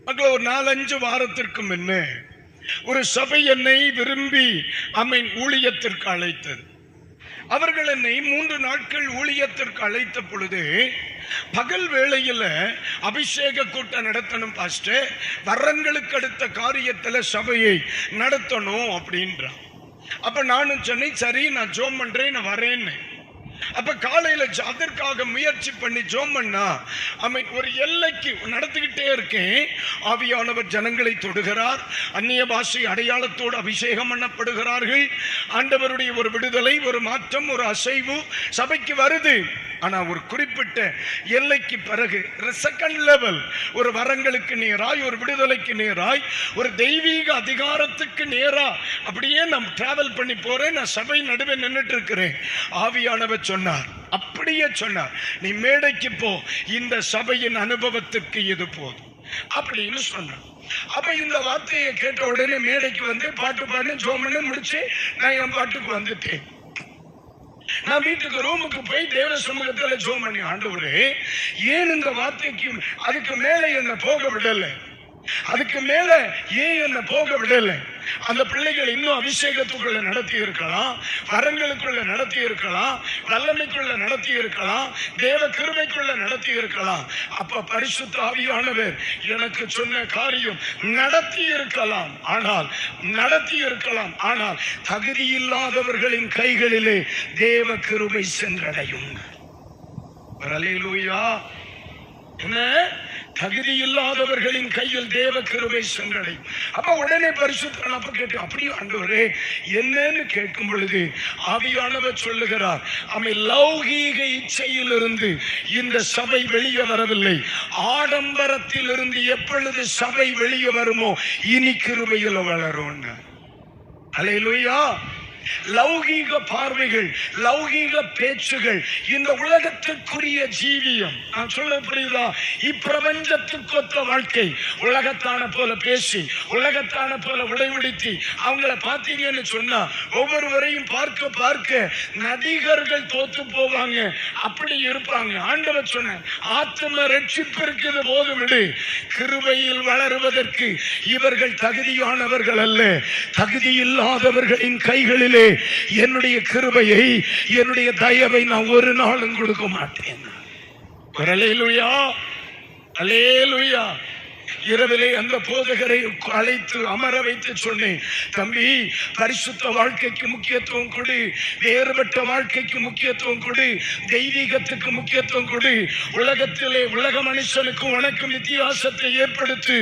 மக்கள் ஒரு 4-5 வாரத்திற்கு முன்ன ஒரு சபை என்னை விரும்பி ஊழியத்திற்கு அழைத்தது. அவர்கள் என்னை 3 நாட்கள் ஊழியத்திற்கு அழைத்த பொழுது பகல் வேளையில் அபிஷேக கூட்டம் நடத்தணும் பாஸ்டர், வரங்களுக்கு அடுத்த காரியத்தில் சபையை நடத்தணும் அப்படின்றான். அப்ப நானும் சொன்னேன், சரி நான் ஜோம் பண்றேன், நான் வரேன்னு. அப்ப காலையில அதற்காக முயற்சி பண்ணி ஜோம் பண்ணா ஒரு எல்லைக்கு நடத்திக்கிட்டே இருக்கேன். ஆவியானவர் ஜனங்களை தொடுகிறார். அந்நிய பாஷை அடையாளத்தோடு அபிஷேகம் பண்ணப்படுகிறார்கள். ஆண்டவருடைய ஒரு விடுதலை, ஒரு மாற்றம், ஒரு அசைவு சபைக்கு வருது. ஆனா ஒரு குறிப்பிட்ட எல்லைக்கு பிறகு செகண்ட் லெவல், ஒரு வரங்களுக்கு நேராய், ஒரு விடுதலைக்கு நேராய், ஒரு தெய்வீக அதிகாரத்துக்கு நேரா அப்படியே நான் டிராவல் பண்ணி போறேன். நான் சபை நடுவே நின்றுட்டு இருக்கிறேன். ஆவியானவர் சொன்னார், அப்படியே சொன்னார், நீ மேடைக்கு போ, இந்த சபையின் அனுபவத்திற்கு இது போதும் அப்படின்னு சொன்னார். அப்ப இந்த வார்த்தையை கேட்ட உடனே மேடைக்கு வந்து பாட்டு பாடு ஜோம் பண்ணி முடிச்சு நான் என் பாட்டுக்கு வந்துட்டேன். நான் வீட்டுக்கு ரூமுக்கு போய் தேவ சமூகத்துல ஜோம் பண்ணி, ஆண்டவரே ஏன் இந்த வார்த்தைக்கு அதுக்கு மேல என்ன போக விடல, அதுக்கு மேல ஏன் என்ன போக விடல? அந்த பிள்ளைகள் இன்னும் அபிஷேகத்துக்குள்ள நடத்தி இருக்கலாம், வரங்களுக்குள்ள நடத்தி இருக்கலாம், வல்லமைக்குள்ள நடத்தி இருக்கலாம், தேவ கிருபைக்குள்ள நடத்தி இருக்கலாம். அப்ப பரிசுத்த ஆவியானவர் எனக்கு சொன்ன காரியம் நடத்தி இருக்கலாம், ஆனால் தகுதி இல்லாதவர்களின் கைகளிலே தேவ கிருபை சென்றடையும். அல்லேலூயா. என்ன? தகுதி இல்லாதவர்களின் கையில் தேவ கிருபை சென்றடையும். அப்ப உடனே பரிசுத்தன் அப்ப கேட்டு, அப்படியே ஆண்டவரே என்னன்னு கேட்கும் பொழுது ஆவியானவர் சொல்லுகிறார், லௌகீக இச்சையிலிருந்து இந்த சபை வெளியே வரவில்லை. ஆடம்பரத்தில் இருந்து எப்பொழுது சபை வெளியே வருமோ இனி கிருபையில் வளரும். அல்லேலூயா. லௌகீக பார்வைகள், லௌகீக பேச்சுகள், இந்த உலகத்திற்குரிய ஜீவியம், நான் சொல்ல புரியுதா? இப்பிரபஞ்சத்துக்கு ஒத்த வாழ்க்கை, உலகத்தான போல பேசி, உலகத்தான போல உடைவிடுத்தி அவங்கள பார்த்தீங்கன்னு சொன்னா ஒவ்வொருவரையும் பார்க்க பார்க்க நடிகர்கள் தோத்து போவாங்க, அப்படி இருப்பாங்க. ஆண்டவர் சொன்ன ஆத்ம ரட்சிப்பிற்கு போதும் விடு, கிருபையில் வளருவதற்கு இவர்கள் தகுதியானவர்கள் அல்ல. தகுதி இல்லாதவர்களின் கைகளில் என்னுடைய கிருபையை, என்னுடைய தயவை நான் ஒரு நாளும் கொடுக்க மாட்டேன். அல்லேலூயா, அல்லேலூயா. இரவிலே அந்த போதகரை அழைத்து அமர வைத்து சொன்னேன், தம்பி பரிசுத்த வாழ்க்கைக்கு முக்கியத்துவம் கொடு, வேறுபட்ட வாழ்க்கைக்கு முக்கியத்துவம் கொடு, தெய்வீகத்துக்கு முக்கியத்துவம் கொடு. உலகத்திலே உலக மனுஷனுக்கு உனக்கும் வித்தியாசத்தை ஏற்படுத்து.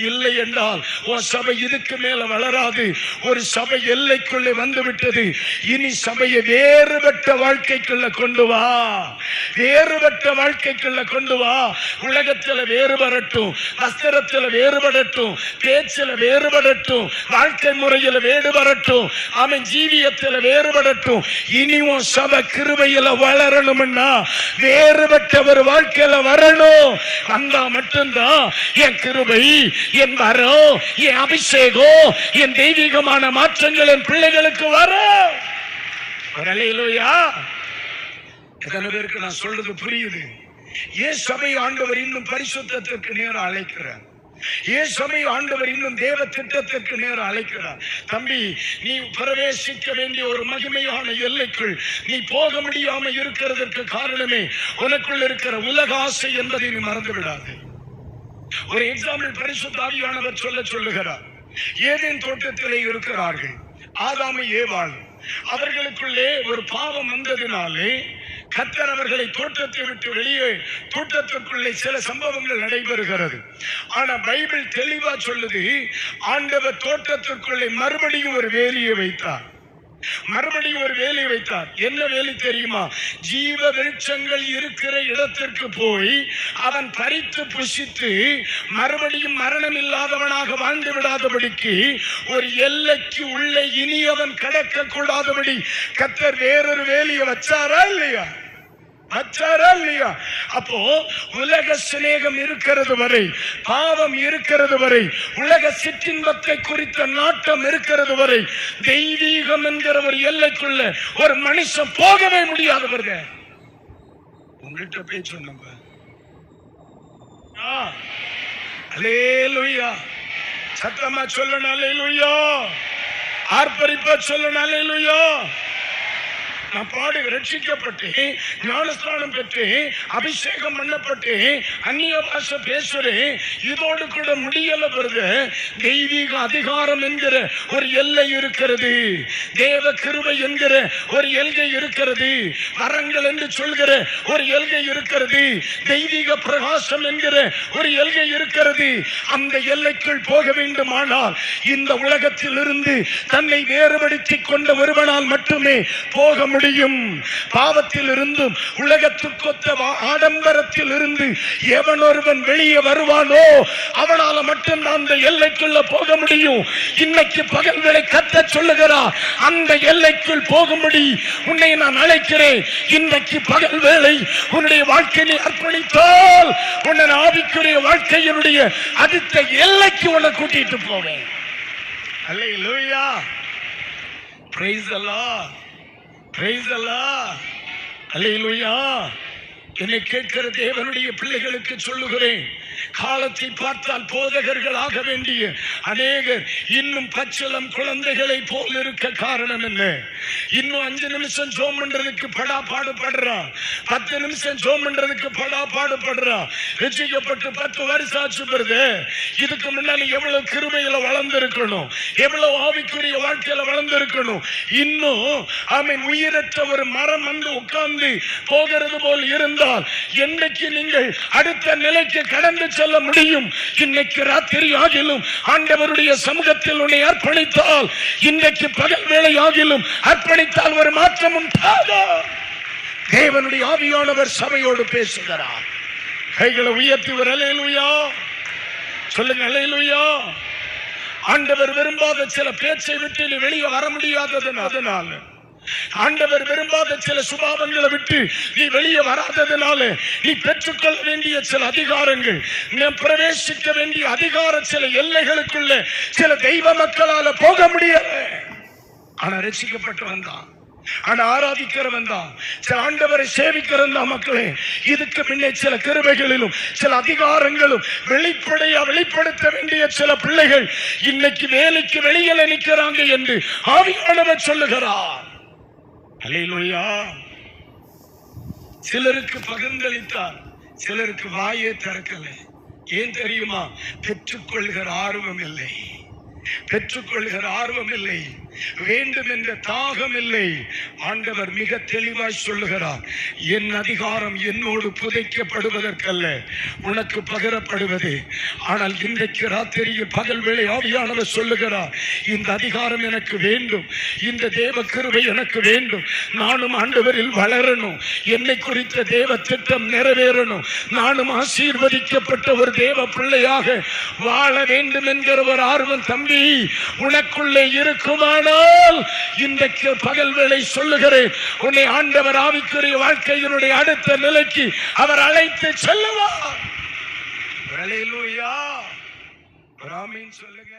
இல்லை என்றால் உன் சபை இதுக்கு மேல வளராது. ஒரு சபை எல்லைக்குள்ளே வந்து விட்டது. இனி சபையை வேறுபட்ட வாழ்க்கைக்குள்ள கொண்டு வா, வேறுபட்ட வாழ்க்கைக்குள்ள கொண்டு வா. உலகத்தில் வேறுபடட்டும், வஸ்திரத்தில் வேறுபடட்டும், பேச்சில் வேறுபடட்டும், வாழ்க்கை முறையில் வேறுபடட்டும், அவன் ஜீவியத்தில் வேறுபடட்டும். இனி உன் சபை கிருபையில் வளரணும்னா வேறுபட்ட ஒரு வாழ்க்கையில வரணும். வந்தா மட்டும்தான் என் கிருபை, என் வரம், என் அபிஷேகம், என் தெய்வீகமான மாற்றங்கள் என் பிள்ளைகளுக்கு வரும். அல்லேலூயா. எத்தனை பேருக்கு நான் சொல்றது புரியுது? ஏன் சபை ஆண்டவர் இன்னும் பரிசுத்தத்திற்கு நேரம் அழைக்கிறார்? ஏன் சபை ஆண்டவர் இன்னும் தேவ திட்டத்திற்கு நேரம் அழைக்கிறார்? தம்பி, நீ பிரவேசிக்க வேண்டிய ஒரு மகிமையான எல்லைக்குள் நீ போக முடியாம இருக்கிறதற்கு காரணமே உனக்குள் இருக்கிற உலக ஆசை என்பதை நீ மறந்து விடாது. ஒரு எக்ஸாம்பிள் பரிசுத்த ஆவியானவர் சொல்லுகிறார். ஏதேன் தோட்டத்திலே இருக்கிறார்கள் ஆதாம் ஏவாள். அவர்களுக்குள்ளே ஒரு பாவம் வந்ததினாலே கர்த்தர் அவர்களை தோட்டத்தை விட்டு வெளியே, தோட்டத்திற்குள்ளே சில சம்பவங்கள் நடைபெறுகிறது. ஆனா பைபிள் தெளிவா சொல்லுது, ஆண்டவர் தோட்டத்திற்குள்ளே மறுபடியும் ஒரு வேலியை வைத்தார். என்ன வேலி தெரியுமா? ஜீவ விருட்சங்கள் இருக்கிற இடத்திற்கு போய் அவன் பறித்து புசித்து மறுபடியும் மரணம் இல்லாதவனாக வாழ்ந்து விடாதபடிக்கு, ஒரு எல்லைக்கு உள்ளே இனி அவன் கடக்க கூடாதபடி கர்த்தர் வேறொரு வேலியை வச்சாரா இல்லையா? அப்போ உலக சிநேகம் இருக்கிறது வரை, பாவம் இருக்கிறது வரை, உலக சிற்றின்பத்தை குறித்த நாட்டம் இருக்கிறது வரை, தெய்வீகம் என்கிற ஒரு எல்லைக்குள்ள ஒரு மனுஷன் போகவே முடியாதவர்கள். உங்கள்கிட்ட பேச்சு அல்லேலூயா. சத்தமா சொல்லணும் அல்லேலூயா. ஆர்ப்பரிப்பா சொல்லணும் அல்லேலூயா. நான் பாடு ரட்சிக்கப்பட்டு ஞானஸ்தானம் பெற்று அபிஷேகம் பண்ணப்பட்டு அந்நிய பாஷை பேசுறேன். இதோடு கூட முடியல வருது. தெய்வீக அதிகாரம் என்கிற ஒரு எல்லை இருக்கிறது. தேவ கிருபை என்கிற ஒரு எல்கை இருக்கிறது. வரங்கள் என்று சொல்கிற ஒரு எல்கை இருக்கிறது. தெய்வீக பிரகாசம் என்கிற ஒரு எல்கை இருக்கிறது. அந்த எல்லைக்குள் போக வேண்டுமானால் இந்த உலகத்தில் இருந்து தன்னை வேறுபடுத்திக் கொண்ட ஒருவனால் மட்டுமே போக முடியும். பாவத்தில் இருந்தும் உலகத்துக்கொத்த ஆடம்பரத்தில் இருந்து எவன் ஒருவன் வெளியே வருவானோ அவனால மட்டும் அந்த எல்லைக்குள்ள போக முடியும். இன்னைக்கு பகல் வேளை கத்த சொல்லுகிறார், அந்த எல்லைக்குள் போகும்படி உன்னை நான் அழைக்கிறேன். இன்னைக்கு பகல் வேளை உன்னுடைய வாழ்க்கையை அர்ப்பணித்தால் உன்னை ஆவிக்குரிய வாழ்க்கையினுடைய அடுத்த எல்லைக்கு உன்னை கூட்டிட்டு போவேன். Hallelujah. Praise the Lord. Praise the Lord. Hallelujah. என்னை கேட்கிற தேவனுடைய பிள்ளைகளுக்கு சொல்லுகிறேன், காலத்தை பார்த்தால் போதகர்கள் ஆக வேண்டிய அநேகர் இன்னும் பச்சளம் குழந்தைகளை போல் இருக்க காரணம் என்ன? இன்னும் 5 நிமிஷம் ஜோம் பண்றதுக்கு படா பாடுபடுறான், 10 நிமிஷம் ஜோம் பண்றதுக்கு படா பாடுபடுறான். ரட்சிக்கப்பட்டு 10 வருஷம் ஆச்சு வருது. இதுக்கு முன்னாடி எவ்வளவு கிருபையில வளர்ந்திருக்கணும், எவ்வளவு ஆவிக்குரிய வாழ்க்கையில வளர்ந்திருக்கணும். இன்னும் ஆமென் உயிரற்ற ஒரு மரம் வந்து உட்கார்ந்து போகிறது போல் இருந்தால் என்னைக்கு நீங்கள் அடுத்த நிலைக்கு கடந்து செல்ல முடியும்? இன்னைக்கு ராத்திரி ஆகிலும் ஆண்டவருடைய சமூகத்தில் உன்னை அர்ப்பணித்தால், இன்றைக்கு பகல் வேளை ஆகிலும் அர்ப்பணித்தால் ஒரு மாற்றம் உண்டாகும். தேவனுடைய ஆவியானவர் சபையோடு பேசுகிறார். கைகளை உயர்த்தி ஒரு அல்லேலூயா சொல்லுங்க. அல்லேலூயா. ஆண்டவர் விரும்பாத சில பேச்சை விட்டு நீ வெளியே வர முடியாததுனால, ஆண்டவர் விரும்பாத சில சுபாவங்களை விட்டு நீ வெளியே வராததுனால, நீ பெற்றுக்கொள்ள வேண்டிய சில அதிகாரங்கள், நீ பிரவேசிக்க வேண்டிய அதிகார சில எல்லைகளுக்குள்ள சில தெய்வ மக்களால போக முடியல. ஆனா ரட்சிக்கப்பட்டு வந்தான், ஆனா ஆராதிக்கிறவன் தான், சில ஆண்டவரை சேவிக்கிறவன் தான். மக்களே, இதுக்கு முன்னே சில கிருபைகளிலும் சில அதிகாரங்களும் வெளிப்படுத்த வேண்டிய சில பிள்ளைகள் இன்னைக்கு வேலைக்கு வெளியில நிற்கிறாங்க என்று ஆவியானவர் சொல்லுகிறார். அல்லேலூயா. சிலருக்கு பகிர்ந்தளித்தார், சிலருக்கு வாயே திறக்கல. ஏன் தெரியுமா? பெற்றுக்கொள்கிற ஆர்வம் இல்லை, பெற்றுக்கொள்கிற ஆர்வம் இல்லை, வேண்டும் என்ற தாகம் இல்லை. ஆண்டவர் மிக தெளிவாய் சொல்லுகிறார், என் அதிகாரம் என்னோடு புதைக்கப்படுவதற்கல்ல, உனக்கு பகிரப்படுவது. ஆனால் இன்றைக்கு ராத்திரியில் பகல் வேளை ஆவியானவர் சொல்லுகிறார், இந்த அதிகாரம் எனக்கு வேண்டும், இந்த தேவ கிருபை எனக்கு வேண்டும். நானும் ஆண்டவரில் வளரணும், என்னை குறித்த தேவ திட்டம் நிறைவேறணும், நானும் ஆசீர்வதிக்கப்பட்ட ஒரு தேவ பிள்ளையாக வாழ வேண்டும் என்கிற ஒரு ஆர்வம் தம்பி உனக்குள்ளே இருக்குமானால், இன்றைக்கு பகல் வேளை சொல்லுகிறேன், உன்னை ஆண்டவர் ஆவிக்குரிய வாழ்க்கையினுடைய அடுத்த நிலைக்கு அவர் அழைத்து செல்லுவார். அல்லேலூயா. ஆமென் சொல்லுங்க.